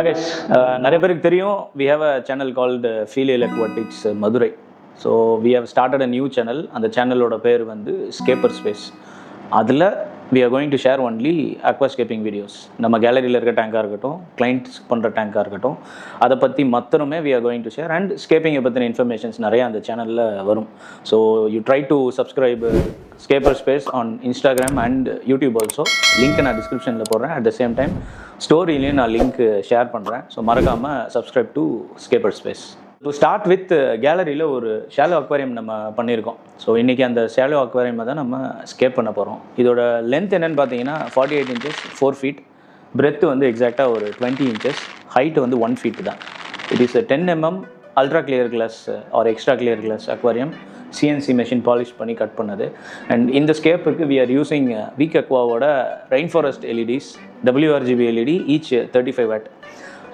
guys, நிறைய பேருக்கு தெரியும் we have a channel called Filial Aquatics Madurai. So we have started a new channel. அந்த சேனலோட பேர் வந்து ஸ்கேப்பர் ஸ்பேஸ். அதில் we are going to share only aquascaping videos. நம்ம கேலரியில் இருக்க டேங்காக இருக்கட்டும், கிளைண்ட்ஸ் பண்ணுற டேங்காக இருக்கட்டும், அதை பற்றி மற்றமே we are going to share and ஸ்கேப்பிங்கை பற்றின இன்ஃபர்மேஷன்ஸ் நிறையா அந்த சேனலில் வரும். So you try to subscribe scaper space on Instagram and YouTube also. Link நான் டிஸ்கிரிப்ஷனில் போடுறேன். அட் த சேம் டைம் ஸ்டோரியிலையும் நான் லிங்க் ஷேர் பண்ணுறேன். ஸோ மறக்காமல் subscribe to scaper space. To start with கேலரியில் ஒரு ஷாலோ அக்வாரியம் நம்ம பண்ணியிருக்கோம். ஸோ இன்றைக்கி அந்த ஷாலோ அக்வாரியமை தான் நம்ம ஸ்கேப் பண்ண போகிறோம். இதோட லென்த் என்னென்னு பார்த்தீங்கன்னா 48 inches 4 feet, பிரெத்து வந்து எக்ஸாக்டாக ஒரு 20 inches, ஹைட்டு வந்து 1 feet தான். It is 10 mm ultra clear glass or extra clear glass aquarium, CNC machine polish பண்ணி கட் பண்ணது. அண்ட் இந்த ஸ்கேப்புக்கு வி ஆர் யூஸிங் வீக் அக்வாவோட rain forest LEDs WRGB LED each 35 watt.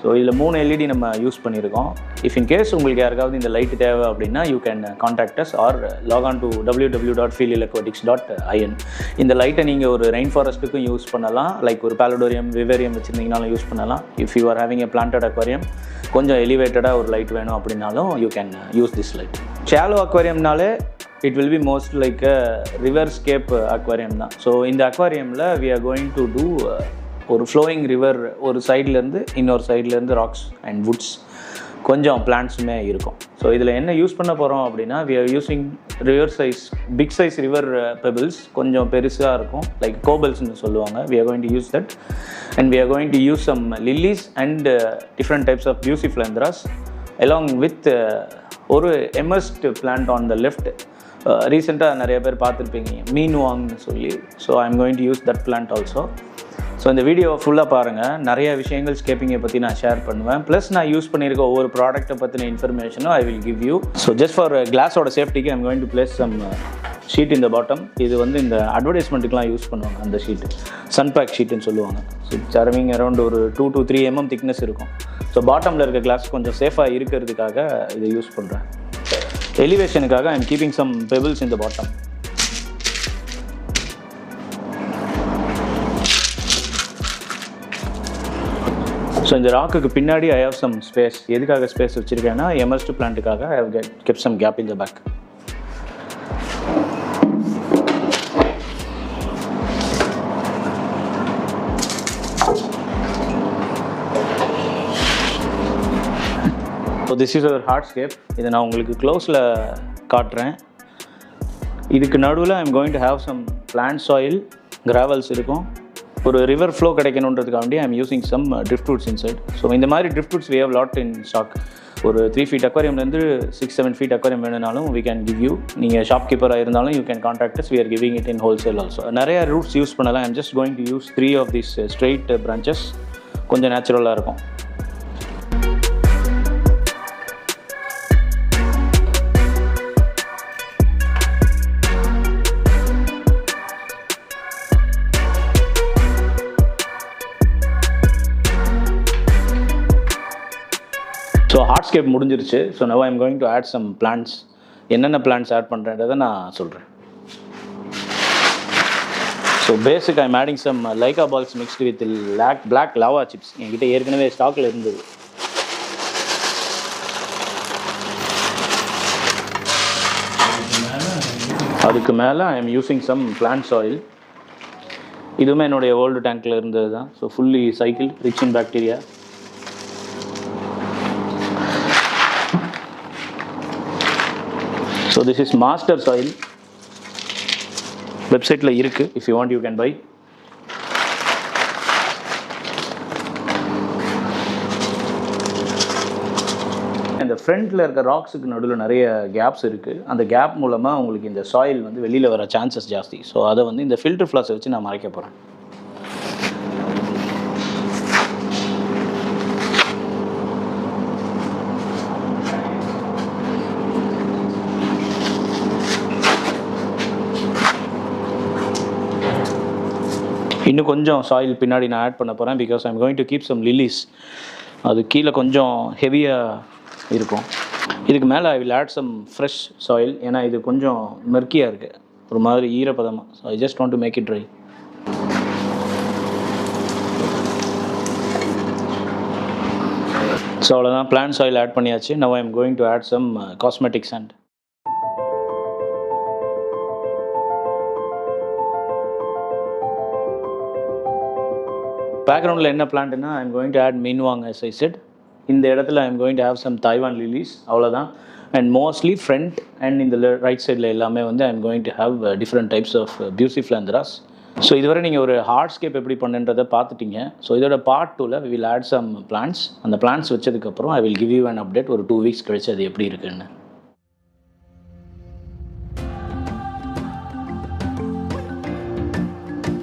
So இதில் 3 LED நம்ம use பண்ணியிருக்கோம். If in case உங்களுக்கு யாருக்காவது இந்த லைட் தேவை அப்படின்னா you can contact us or log to www.filialaquatics.in. இந்த லைட்டை நீங்கள் ஒரு ரெயின் ஃபாரஸ்ட்டுக்கும் யூஸ் பண்ணலாம், லைக் ஒரு பாலடோரியம் விவேரியம் வச்சுருந்தீங்கனாலும் யூஸ் பண்ணலாம். If you are having a planted aquarium, கொஞ்சம் எலிவேட்டடாக ஒரு லைட் வேணும் அப்படின்னாலும் you can use this light. Shallow அக்வாரியம்னாலே it will be most like a river scape aquarium தான். ஸோ இந்த அக்வாரியமில் we are going to do ஒரு ஃப்ளோயிங் ரிவர், ஒரு சைட்லேருந்து இன்னொரு சைட்லேருந்து ராக்ஸ் அண்ட் வுட்ஸ், கொஞ்சம் பிளான்ட்ஸுமே இருக்கும். ஸோ இதில் என்ன யூஸ் பண்ண போகிறோம் அப்படின்னா we are using river size, big size river pebbles, கொஞ்சம் பெருசாக இருக்கும், லைக் கோபல்ஸ்னு சொல்லுவாங்க. We are going to use that and we are going to use some lilies and different types of bucephalandras along with ஒரு emersed plant on the left. ரீசெண்டாக நிறைய பேர் பார்த்துருப்பீங்க மீன்வாங்னு சொல்லி. So I am going to use that plant also. So இந்த வீடியோவை ஃபுல்லாக பாருங்கள். நிறைய விஷயங்கள் ஸ்கேப்பிங்கை பற்றி நான் ஷேர் பண்ணுவேன். ப்ளஸ் நான் யூஸ் பண்ணியிருக்க ஒவ்வொரு ப்ராடக்ட்டை பற்றின இன்ஃபர்மேஷனும் I will give you. So just for கிளாஸோட சேஃப்டிக்கு I'm going to place some sheet இந்த பாட்டம். இது வந்து இந்த அட்வர்டைஸ்மெண்ட்டுக்கெலாம் யூஸ் பண்ணுவாங்க அந்த ஷீட்டு, சன்பேக் ஷீட்டுன்னு சொல்லுவாங்க. ஸோ இட்ஸ் அரவிங் அரௌண்ட் ஒரு 2 to 3 mm திக்னஸ் இருக்கும். ஸோ பாட்டமில் இருக்க கிளாஸ் கொஞ்சம் சேஃபாக இருக்கிறதுக்காக இதை யூஸ் பண்ணுறேன். எலிவேஷனுக்காக I am keeping some pebbles in the bottom. So இந்த ராக்குக்கு பின்னாடி ஐ ஹவ் சம் ஸ்பேஸ். எதுக்காக ஸ்பேஸ் வச்சுருக்கேன்னா எமர்ஸ்ட் பிளான்ட்டுக்காக I have kept some gap in the back. So this is our hardscape. இதை நான் உங்களுக்கு க்ளோஸில் காட்டுறேன். இதுக்கு நடுவில் I am going to have some plant soil, gravels இருக்கும். ஒரு ரிவர் ஃப்ளோ கிடைக்கணுன்றதுக்காண்டி I am using some drift woods inside. So இந்த மாதிரி drift woods we have lot in stock. ஒரு 3 feet அக்வாரியம்லேருந்து 6-7 feet அக்வாரியம் வேணுனாலும் வி கேன் கிவ் யூ. நீங்கள் shop கீப்பராக இருந்தாலும் you can contact us. We are giving it in wholesale also. நிறைய roots use பண்ணலாம். I am just going to use 3 of these straight branches. கொஞ்சம் நேச்சுரலாக இருக்கும். ஸோ ஹார்ட்ஸ்கேப் முடிஞ்சிருச்சு. So now I am going to add some plants. என்னென்ன plants add பண்ணுறேன்றதை நான் சொல்கிறேன். So basic I am adding some leca balls mixed with black lava chips. என்கிட்ட ஏற்கனவே ஸ்டாக்கில் இருந்தது. அதுக்கு மேலே I am using some plant soil. இதுவுமே என்னுடைய ஓல்டு டேங்க்கில் இருந்தது தான். So fully cycle, rich in bacteria. So this is master soil. வெப்சைட்டில் இருக்குது. if you want you can buy. இந்த ஃப்ரண்ட்டில் இருக்க ராக்ஸுக்கு நடுவில் நிறைய கேப்ஸ் இருக்குது. அந்த கேப் மூலமாக உங்களுக்கு இந்த சாயில் வந்து வெளியில் வர சான்சஸ் ஜாஸ்தி. ஸோ அதை வந்து இந்த ஃபில்டர் ஃப்ளாஸை வச்சு நான் மறைக்க போகிறேன். இன்னும் கொஞ்சம் சாயில் பின்னாடி நான் ஆட் பண்ண போகிறேன். Because I am going to keep some lilies. அது கீழே கொஞ்சம் ஹெவியாக இருக்கும். இதுக்கு மேலே I will add some fresh soil. ஏன்னா இது கொஞ்சம் மெர்க்கியாக இருக்குது, ஒரு மாதிரி ஈரப்பதமாக. So I just want to make it dry. So அவ்வளோதான், பிளான்ட் சாயில் ஆட் பண்ணியாச்சு. Now I am going to add some cosmetic sand. பேக்ரவுண்டில் என்ன பிளான்ட்னா I am going to add மீன்வாங் as I said. இந்த இடத்துல ஐ am going to have some Taiwan lilies, அவ்வளோதான். And mostly front and இந்த right சைடில் எல்லாமே வந்து I am going to have different types of bucephalandras. So இதுவரை நீங்கள் ஒரு ஹார்ட்ஸ்கேப் எப்படி பண்ணுன்றதை பார்த்துட்டீங்க. ஸோ இதோட பார்ட் 2ல் we will add some plants. அந்த பிளான்ட்ஸ் வச்சதுக்கப்புறம் ஐ will give you an update ஒரு 2 weeks கழிச்சு அது எப்படி இருக்குன்னு.